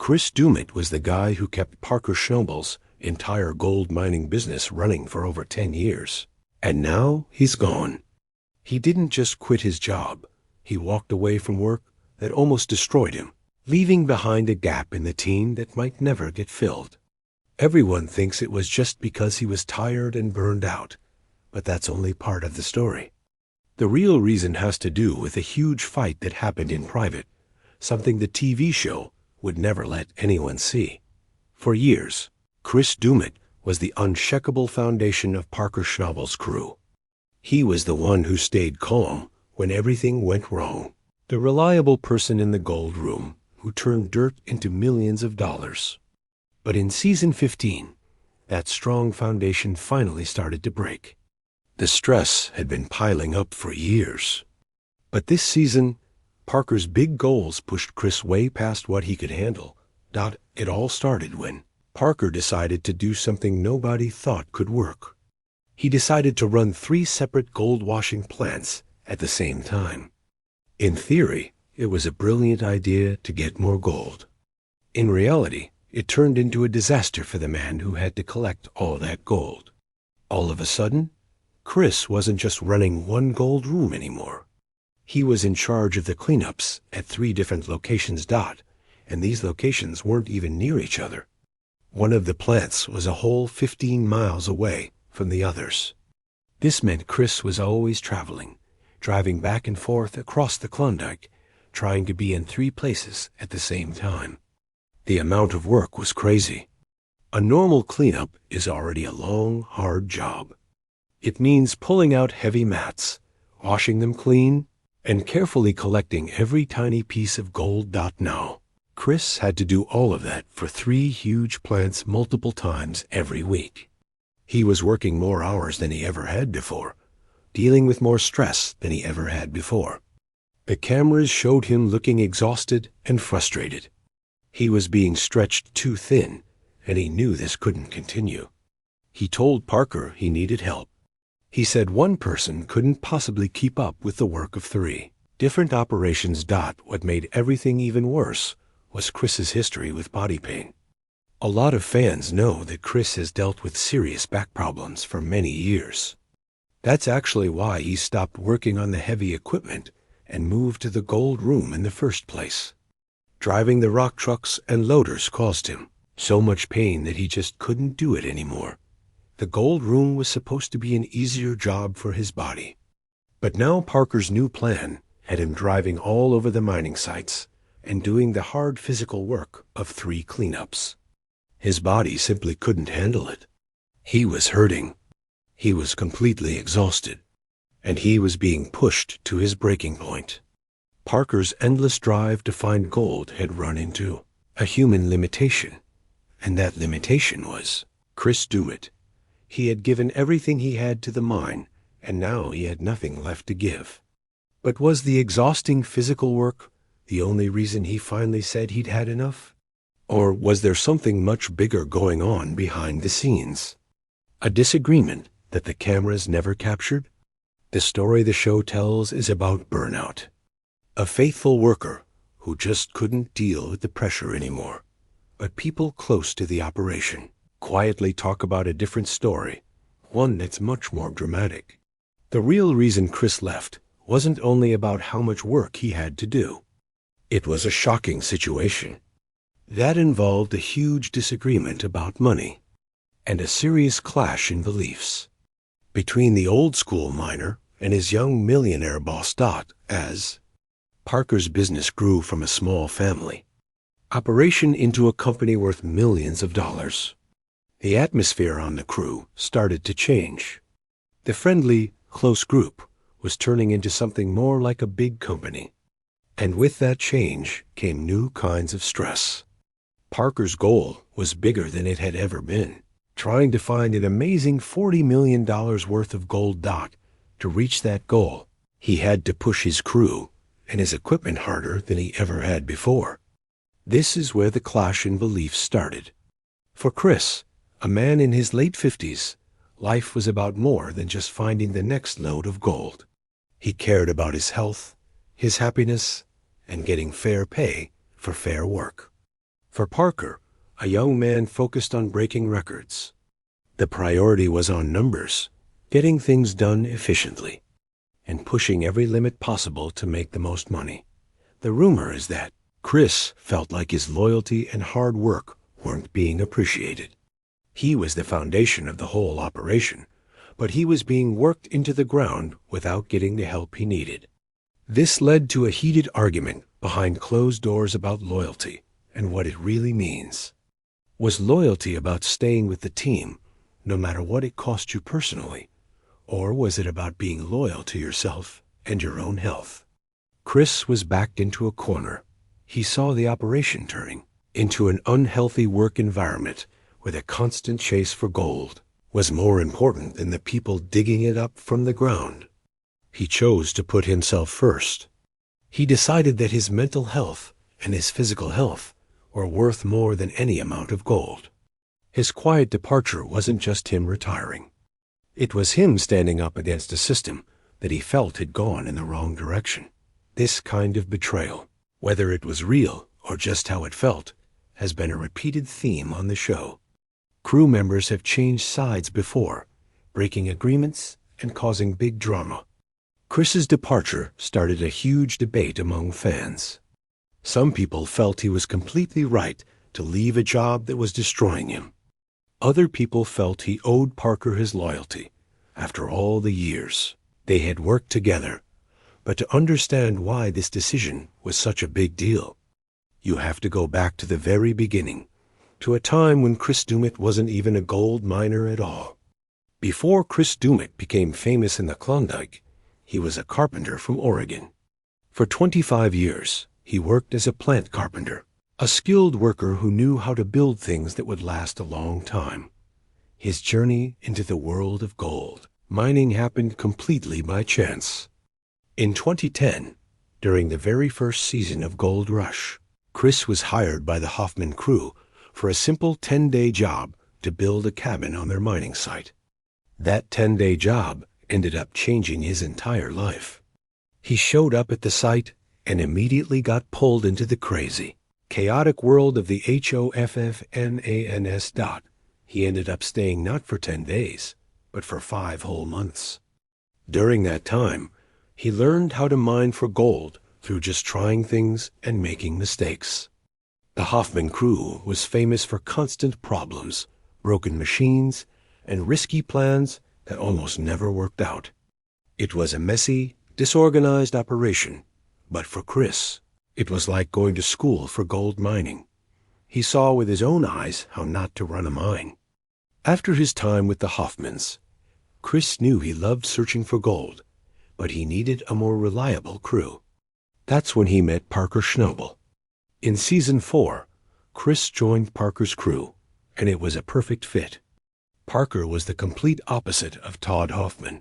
Chris Doummit was the guy who kept Parker Schnabel's entire gold mining business running for over 10 years. And now he's gone. He didn't just quit his job. He walked away from work that almost destroyed him, leaving behind a gap in the team that might never get filled. Everyone thinks it was just because he was tired and burned out, but that's only part of the story. The real reason has to do with a huge fight that happened in private, something the TV show would never let anyone see. For years, Chris Doummit was the unshakable foundation of Parker Schnabel's crew. He was the one who stayed calm when everything went wrong, the reliable person in the gold room who turned dirt into millions of dollars. But in season 15, that strong foundation finally started to break. The stress had been piling up for years. But this season, Parker's big goals pushed Chris way past what he could handle. It all started when Parker decided to do something nobody thought could work. He decided to run 3 separate gold washing plants at the same time. In theory, it was a brilliant idea to get more gold. In reality, it turned into a disaster for the man who had to collect all that gold. All of a sudden, Chris wasn't just running one gold room anymore. He was in charge of the cleanups at 3 different locations. And these locations weren't even near each other. One of the plants was a whole 15 miles away from the others. This meant Chris was always traveling, driving back and forth across the Klondike, trying to be in 3 places at the same time. The amount of work was crazy. A normal cleanup is already a long, hard job. It means pulling out heavy mats, washing them clean, and carefully collecting every tiny piece of gold. Now, Chris had to do all of that for 3 huge plants multiple times every week. He was working more hours than he ever had before, dealing with more stress than he ever had before. The cameras showed him looking exhausted and frustrated. He was being stretched too thin, and he knew this couldn't continue. He told Parker he needed help. He said one person couldn't possibly keep up with the work of 3 different operations. What made everything even worse was Chris's history with body pain. A lot of fans know that Chris has dealt with serious back problems for many years. That's actually why he stopped working on the heavy equipment and moved to the gold room in the first place. Driving the rock trucks and loaders caused him so much pain that he just couldn't do it anymore. The gold room was supposed to be an easier job for his body. But now Parker's new plan had him driving all over the mining sites and doing the hard physical work of 3 cleanups. His body simply couldn't handle it. He was hurting. He was completely exhausted. And he was being pushed to his breaking point. Parker's endless drive to find gold had run into a human limitation. And that limitation was Chris Doummit. He had given everything he had to the mine, and now he had nothing left to give. But was the exhausting physical work the only reason he finally said he'd had enough? Or was there something much bigger going on behind the scenes? A disagreement that the cameras never captured? The story the show tells is about burnout. A faithful worker who just couldn't deal with the pressure anymore. But people close to the operation quietly talk about a different story, one that's much more dramatic. The real reason Chris left wasn't only about how much work he had to do. It was a shocking situation. That involved a huge disagreement about money and a serious clash in beliefs between the old-school miner and his young millionaire boss. As Parker's business grew from a small family operation into a company worth millions of dollars, the atmosphere on the crew started to change. The friendly, close group was turning into something more like a big company. And with that change came new kinds of stress. Parker's goal was bigger than it had ever been, trying to find an amazing $40 million worth of gold. To reach that goal, he had to push his crew and his equipment harder than he ever had before. This is where the clash in beliefs started. For Chris, a man in his late 50s, life was about more than just finding the next load of gold. He cared about his health, his happiness, and getting fair pay for fair work. For Parker, a young man focused on breaking records, the priority was on numbers, getting things done efficiently, and pushing every limit possible to make the most money. The rumor is that Chris felt like his loyalty and hard work weren't being appreciated. He was the foundation of the whole operation, but he was being worked into the ground without getting the help he needed. This led to a heated argument behind closed doors about loyalty and what it really means. Was loyalty about staying with the team, no matter what it cost you personally, or was it about being loyal to yourself and your own health? Chris was backed into a corner. He saw the operation turning into an unhealthy work environment where the constant chase for gold was more important than the people digging it up from the ground. He chose to put himself first. He decided that his mental health and his physical health were worth more than any amount of gold. His quiet departure wasn't just him retiring. It was him standing up against a system that he felt had gone in the wrong direction. This kind of betrayal, whether it was real or just how it felt, has been a repeated theme on the show. Crew members have changed sides before, breaking agreements and causing big drama. Chris's departure started a huge debate among fans. Some people felt he was completely right to leave a job that was destroying him. Other people felt he owed Parker his loyalty after all the years they had worked together. But to understand why this decision was such a big deal, you have to go back to the very beginning, to a time when Chris Doummit wasn't even a gold miner at all. Before Chris Doummit became famous in the Klondike, he was a carpenter from Oregon. For 25 years, he worked as a plant carpenter, a skilled worker who knew how to build things that would last a long time. His journey into the world of gold mining happened completely by chance. In 2010, during the very first season of Gold Rush, Chris was hired by the Hoffman crew for a simple 10-day job to build a cabin on their mining site. That 10-day job ended up changing his entire life. He showed up at the site and immediately got pulled into the crazy, chaotic world of the HOFFMANS. He ended up staying not for 10 days, but for 5 whole months. During that time, he learned how to mine for gold through just trying things and making mistakes. The Hoffman crew was famous for constant problems, broken machines, and risky plans that almost never worked out. It was a messy, disorganized operation, but for Chris, it was like going to school for gold mining. He saw with his own eyes how not to run a mine. After his time with the Hoffmans, Chris knew he loved searching for gold, but he needed a more reliable crew. That's when he met Parker Schnabel. In Season 4, Chris joined Parker's crew, and it was a perfect fit. Parker was the complete opposite of Todd Hoffman.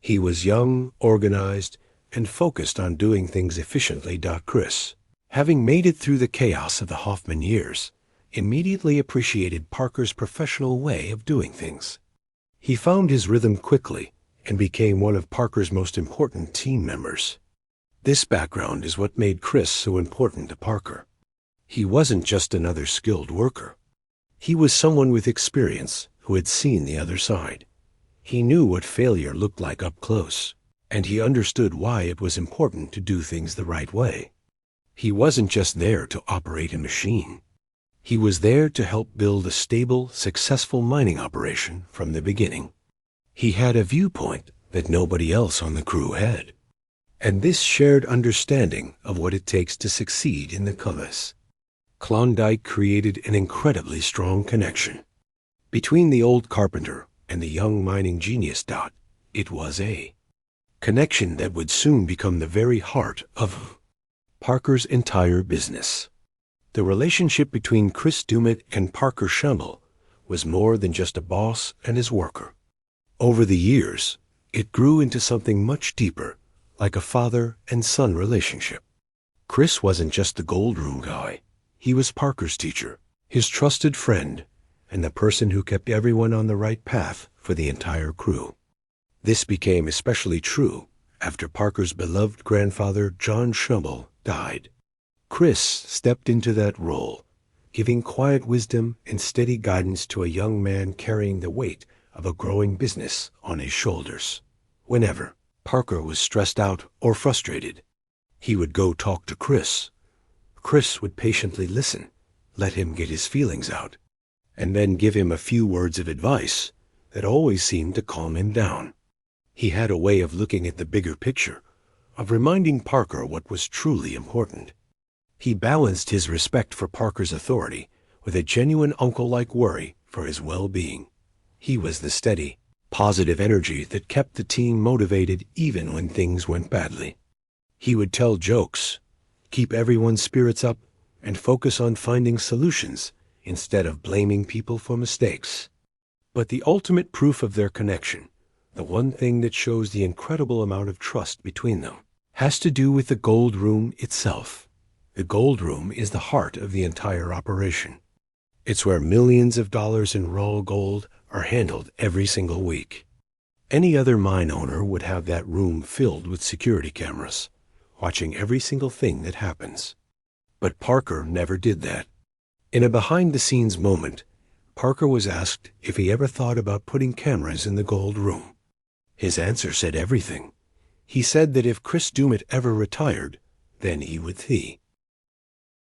He was young, organized, and focused on doing things efficiently. Chris, having made it through the chaos of the Hoffman years, immediately appreciated Parker's professional way of doing things. He found his rhythm quickly and became one of Parker's most important team members. This background is what made Chris so important to Parker. He wasn't just another skilled worker. He was someone with experience who had seen the other side. He knew what failure looked like up close, and he understood why it was important to do things the right way. He wasn't just there to operate a machine. He was there to help build a stable, successful mining operation from the beginning. He had a viewpoint that nobody else on the crew had. And this shared understanding of what it takes to succeed in the Klondike created an incredibly strong connection. Between the old carpenter and the young mining genius. It was a connection that would soon become the very heart of Parker's entire business. The relationship between Chris Doummit and Parker Schnabel was more than just a boss and his worker. Over the years, it grew into something much deeper, like a father and son relationship. Chris wasn't just the gold room guy. He was Parker's teacher, his trusted friend, and the person who kept everyone on the right path for the entire crew. This became especially true after Parker's beloved grandfather, John Schnabel, died. Chris stepped into that role, giving quiet wisdom and steady guidance to a young man carrying the weight of a growing business on his shoulders. Whenever Parker was stressed out or frustrated, he would go talk to Chris. Chris would patiently listen, let him get his feelings out, and then give him a few words of advice that always seemed to calm him down. He had a way of looking at the bigger picture, of reminding Parker what was truly important. He balanced his respect for Parker's authority with a genuine uncle-like worry for his well-being. He was the steady, positive energy that kept the team motivated even when things went badly. He would tell jokes, keep everyone's spirits up, and focus on finding solutions instead of blaming people for mistakes. But the ultimate proof of their connection, the one thing that shows the incredible amount of trust between them, has to do with the gold room itself. The gold room is the heart of the entire operation. It's where millions of dollars in raw gold are handled every single week. Any other mine owner would have that room filled with security cameras, watching every single thing that happens. But Parker never did that. In a behind-the-scenes moment, Parker was asked if he ever thought about putting cameras in the gold room. His answer said everything. He said that if Chris Doummit ever retired, then he would see.